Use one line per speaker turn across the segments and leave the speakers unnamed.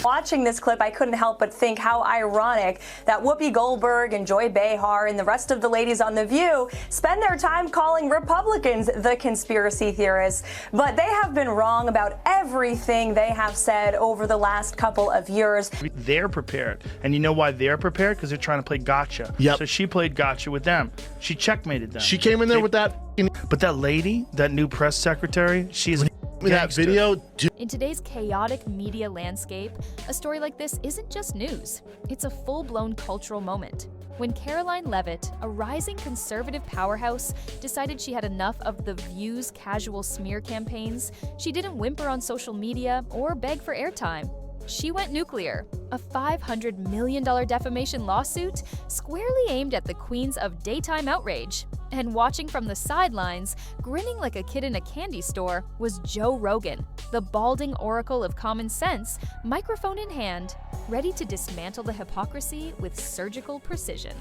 Watching this clip, I couldn't help but think how ironic that Whoopi Goldberg and Joy Behar and the rest of the ladies on The View spend their time calling Republicans the conspiracy theorists. But they have been wrong about everything they have said over the last couple of years.
They're prepared. And you know why they're prepared? Because they're trying to play gotcha.
Yep.
So she played gotcha with them. She checkmated them.
She came in there with that.
But that lady, that new press secretary, she's
That video.
In today's chaotic media landscape, a story like this isn't just news. It's a full-blown cultural moment. When Karoline Leavitt, a rising conservative powerhouse, decided she had enough of The View's casual smear campaigns, she didn't whimper on social media or beg for airtime. She went nuclear, a $500 million defamation lawsuit squarely aimed at the queens of daytime outrage. And watching from the sidelines, grinning like a kid in a candy store, was Joe Rogan, the balding oracle of common sense, microphone in hand, ready to dismantle the hypocrisy with surgical precision.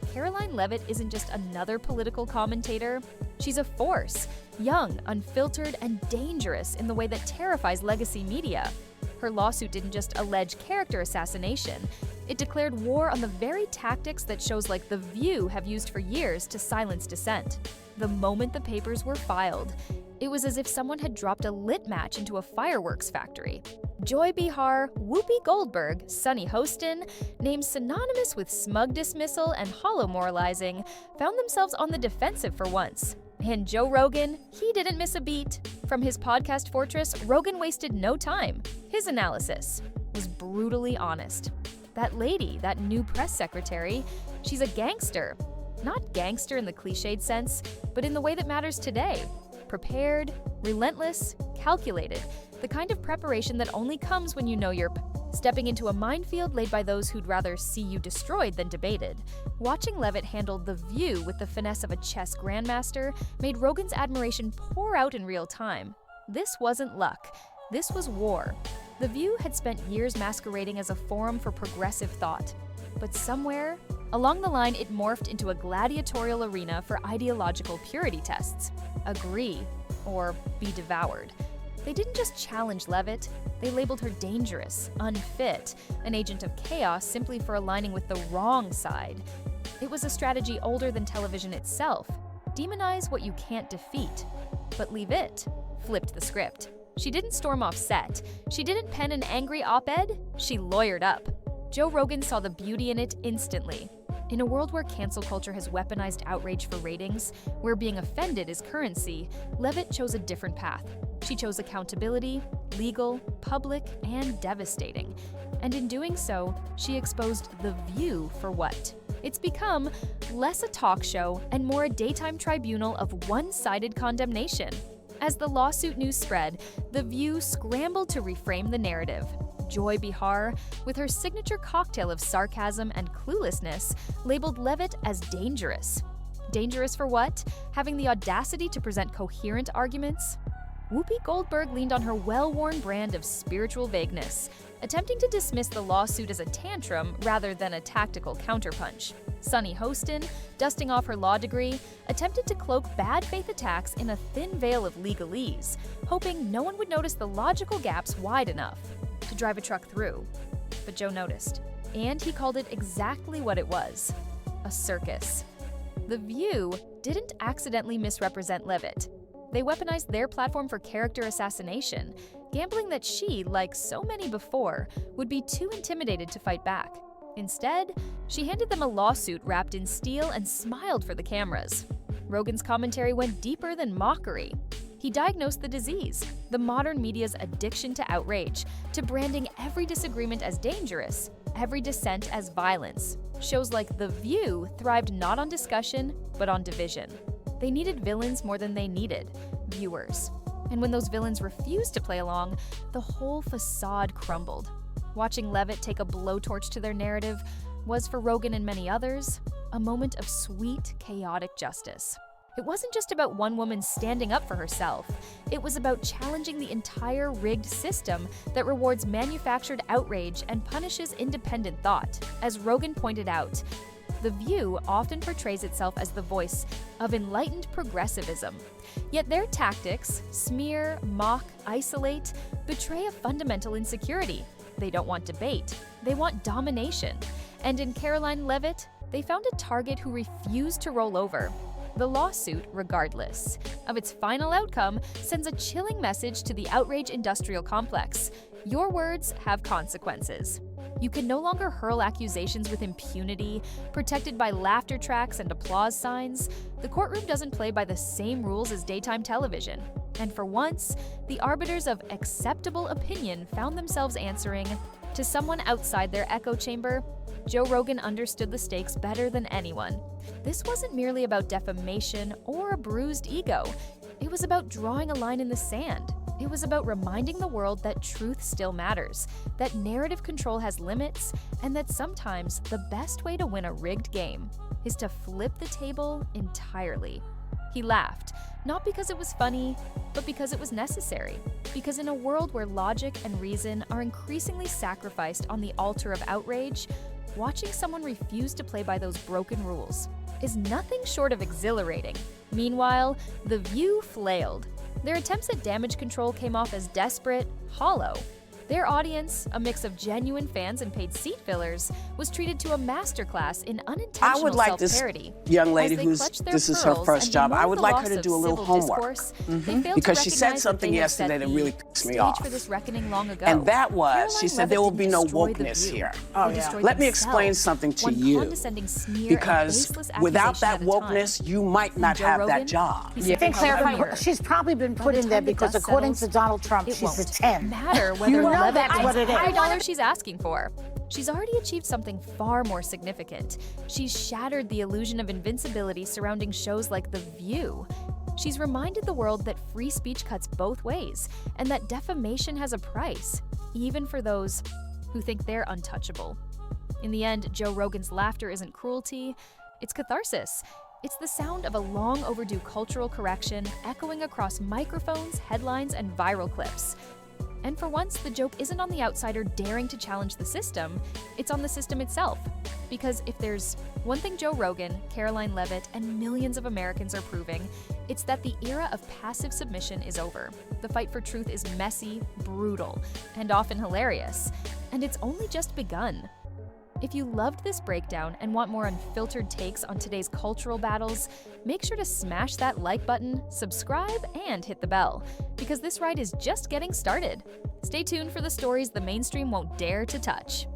Karoline Leavitt isn't just another political commentator. She's a force, young, unfiltered, and dangerous in the way that terrifies legacy media. Her lawsuit didn't just allege character assassination. It declared war on the very tactics that shows like The View have used for years to silence dissent. The moment the papers were filed, it was as if someone had dropped a lit match into a fireworks factory. Joy Behar, Whoopi Goldberg, Sunny Hostin, names synonymous with smug dismissal and hollow moralizing, found themselves on the defensive for once. And Joe Rogan, he didn't miss a beat. From his podcast Fortress, Rogan wasted no time. His analysis was brutally honest. That lady, that new press secretary, she's a gangster. Not gangster in the cliched sense, but in the way that matters today. Prepared, relentless, calculated. The kind of preparation that only comes when you know you're stepping into a minefield laid by those who'd rather see you destroyed than debated. Watching Leavitt handle The View with the finesse of a chess grandmaster made Rogan's admiration pour out in real time. This wasn't luck. This was war. The View had spent years masquerading as a forum for progressive thought. But somewhere, along the line, it morphed into a gladiatorial arena for ideological purity tests. Agree or be devoured. They didn't just challenge Leavitt, they labeled her dangerous, unfit, an agent of chaos simply for aligning with the wrong side. It was a strategy older than television itself. Demonize what you can't defeat. But Leavitt flipped the script. She didn't storm off set. She didn't pen an angry op-ed. She lawyered up. Joe Rogan saw the beauty in it instantly. In a world where cancel culture has weaponized outrage for ratings, where being offended is currency, Leavitt chose a different path. She chose accountability, legal, public, and devastating. And in doing so, she exposed The View for what? It's become less a talk show and more a daytime tribunal of one-sided condemnation. As the lawsuit news spread, The View scrambled to reframe the narrative. Joy Behar, with her signature cocktail of sarcasm and cluelessness, labeled Leavitt as dangerous. Dangerous for what? Having the audacity to present coherent arguments? Whoopi Goldberg leaned on her well-worn brand of spiritual vagueness, attempting to dismiss the lawsuit as a tantrum rather than a tactical counterpunch. Sunny Hostin, dusting off her law degree, attempted to cloak bad faith attacks in a thin veil of legalese, hoping no one would notice the logical gaps wide enough to drive a truck through. But Joe noticed, and he called it exactly what it was: a circus. The View didn't accidentally misrepresent Leavitt. They weaponized their platform for character assassination, gambling that she, like so many before, would be too intimidated to fight back. Instead, she handed them a lawsuit wrapped in steel and smiled for the cameras. Rogan's commentary went deeper than mockery. He diagnosed the disease, the modern media's addiction to outrage, to branding every disagreement as dangerous, every dissent as violence. Shows like The View thrived not on discussion, but on division. They needed villains more than they needed viewers. And when those villains refused to play along, the whole facade crumbled. Watching Leavitt take a blowtorch to their narrative was, for Rogan and many others, a moment of sweet, chaotic justice. It wasn't just about one woman standing up for herself. It was about challenging the entire rigged system that rewards manufactured outrage and punishes independent thought. As Rogan pointed out, The View often portrays itself as the voice of enlightened progressivism. Yet their tactics, smear, mock, isolate, betray a fundamental insecurity. They don't want debate. They want domination. And in Karoline Leavitt, they found a target who refused to roll over. The lawsuit, regardless of its final outcome, sends a chilling message to the outrage industrial complex. Your words have consequences. You can no longer hurl accusations with impunity, protected by laughter tracks and applause signs. The courtroom doesn't play by the same rules as daytime television. And for once, the arbiters of acceptable opinion found themselves answering to someone outside their echo chamber. Joe Rogan understood the stakes better than anyone. This wasn't merely about defamation or a bruised ego. It was about drawing a line in the sand. It was about reminding the world that truth still matters, that narrative control has limits, and that sometimes the best way to win a rigged game is to flip the table entirely. He laughed, not because it was funny, but because it was necessary. Because in a world where logic and reason are increasingly sacrificed on the altar of outrage, watching someone refuse to play by those broken rules is nothing short of exhilarating. Meanwhile, The View flailed. Their attempts at damage control came off as desperate, hollow. Their audience, a mix of genuine fans and paid seat fillers, was treated to a masterclass in unintentional
I would like this
self-parody.
young lady this is her first job. I would like her to do a little homework because she said something yesterday that really pissed me off.
For this reckoning long ago.
And that was, she
Karoline
said there will be no
Leavitt didn't
wokeness
destroy The
here.
View.
Oh,
They
yeah.
destroyed
Let me
themselves.
explain something to
One
you.
condescending sneer
Because
and baseless
without that
accusation at a time.
wokeness, you might not
Joe
have
Rogan,
that job.
he
I
said,
think
"However,
clarify, she's probably been
by
put
the
in there
time the
because
dust
according
settles,
to Donald Trump,
it
she's a
won't
10.
matter whether
You know
Leavitt
that's
gets
what it is.
every dollar she's asking for. She's already achieved something far more significant. She's shattered the illusion of invincibility surrounding shows like The View. She's reminded the world that free speech cuts both ways, and that defamation has a price, even for those who think they're untouchable. In the end, Joe Rogan's laughter isn't cruelty, it's catharsis. It's the sound of a long overdue cultural correction echoing across microphones, headlines, and viral clips. And for once, the joke isn't on the outsider daring to challenge the system, it's on the system itself. Because if there's one thing Joe Rogan, Karoline Leavitt, and millions of Americans are proving, it's that the era of passive submission is over. The fight for truth is messy, brutal, and often hilarious. And it's only just begun. If you loved this breakdown and want more unfiltered takes on today's cultural battles, make sure to smash that like button, subscribe, and hit the bell, because this ride is just getting started. Stay tuned for the stories the mainstream won't dare to touch.